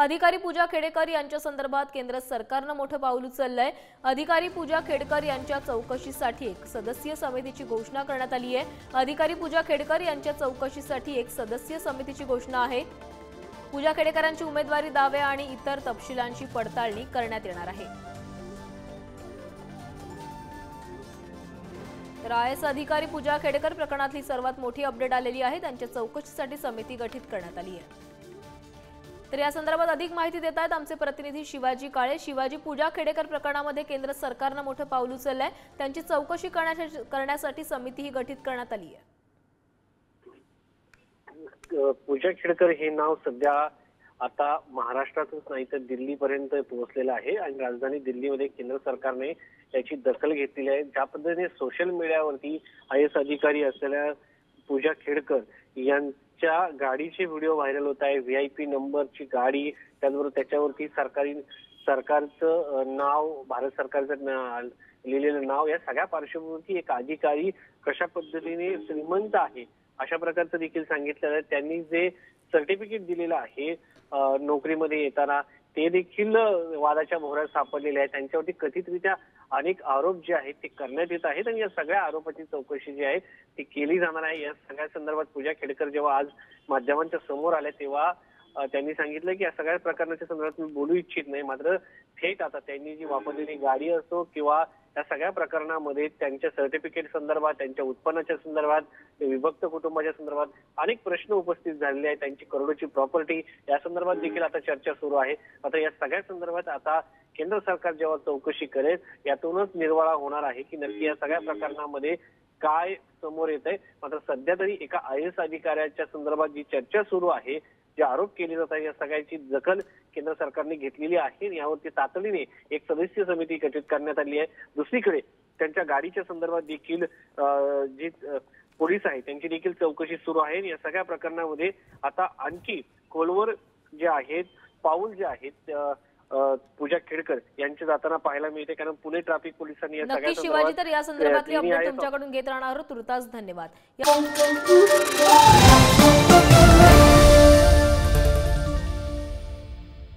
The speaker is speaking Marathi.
अधिकारी पूजा खेडेकर यांच्या संदर्भात केंद्र सरकारने मोठं पाऊल उचललंय। अधिकारी पूजा खेडेकर यांच्या चौकशीसाठी एक सदस्यीय समितीची घोषणा करण्यात आली आहे। अधिकारी पूजा खेडेकर यांच्या चौकशीसाठी एक सदस्यीय समितीची घोषणा आहे। पूजा खेडेकरांची उमेदवारी, दावे आणि इतर तपशिलांची पडताळणी करण्यात येणार आहे। तर आयएस अधिकारी पूजा खेडेकर प्रकरणातली सर्वात मोठी अपडेट आलेली आहे। त्यांच्या चौकशीसाठी समिती गठीत करण्यात आली आहे। तर या संदर्भात अधिक माहिती देत आहेत आमचे प्रतिनिधी शिवाजी काळे। शिवाजी, पूजा खेडेकर प्रकरणामध्ये केंद्र सरकारने मोठं पाऊल उचललंय, त्यांची चौकशी करण्यासाठी समिती ही गठीत करण्यात आली आहे। पूजा खेडेकर हे नाव सध्या आता महाराष्ट्रातच नाही तर दिल्लीपर्यंत पोहोचलेलं आहे आणि राजधानी दिल्लीमध्ये केंद्र सरकारने याची दखल घेतलेली आहे। ज्या पद्धतीने सोशल मीडियावरती आयएस अधिकारी असलेल्या पूजा खेडेकर यांच्या गाडीचे व्हिडिओ व्हायरल होत आहे। व्हीआयपी नंबरची गाडी, त्याचबरोबर त्याच्यावरती सरकारचं नाव, भारत सरकारचं लिहिलेलं नाव, या सगळ्या पार्श्वभूमीवरती एक अधिकारी कशा पद्धतीने श्रीमंत आहे अशा प्रकारचं देखील सांगितलेलं आहे। त्यांनी जे सर्टिफिकेट दिलेलं आहे नोकरीमध्ये येताना ते देखील वादाच्या भोवऱ्यात सापडलेले आहे। त्यांच्यावरती कथितरित्या अनेक आरोप जे आहेत ते करण्यात येत आहेत आणि या सगळ्या आरोपाची चौकशी जी आहे ती केली जाणार आहे। या सगळ्या संदर्भात पूजा खेडेकर जेव्हा आज माध्यमांच्या समोर आले तेव्हा त्यांनी सांगितलं की या सगळ्या प्रकरणाच्या संदर्भात मी बोलू इच्छित नाही, मात्र थेट आता त्यांनी जी वापरलेली गाडी असो किंवा या सगळ्या प्रकरणामध्ये त्यांच्या सर्टिफिकेट संदर्भात, त्यांच्या उत्पन्नाच्या संदर्भात, विभक्त कुटुंबाच्या संदर्भात अनेक प्रश्न उपस्थित झालेले आहेत। त्यांची करोडोची प्रॉपर्टी या संदर्भात देखील आता चर्चा सुरू आहे। आता या सगळ्या संदर्भात आता केंद्र सरकार जेव्हा चौकशी करेल यातूनच निर्वाळा होणार आहे की नक्की या सगळ्या प्रकरणामध्ये काय समोर येत आहे। मात्र सध्या तरी एका आयएस अधिकाऱ्याच्या संदर्भात जी चर्चा सुरू आहे, जे आरोप केले जात आहेत, या सगळ्याची दखल केंद्र सरकारने घेतलेली आहे। यावरती तातडीने एक सदस्यीय समिती गठीत करण्यात आली आहे। दुसरीकडे त्यांच्या गाडीच्या संदर्भात देखील जे पोलीस आहेत त्यांची देखील चौकशी सुरू आहे। या सगळ्या प्रकरणामध्ये आता आणखी खोलवर जे आहेत पाऊल जे आहेत पूजा खेडेकर यांचे जाताना पाहायला मिळते, कारण पुणे ट्रॅफिक पोलिसांनी या सगळ्या शिवाजी, तर या संदर्भातली अपडेट तुमच्याकडून घेत राहणार आहोत। तुर्तास धन्यवाद।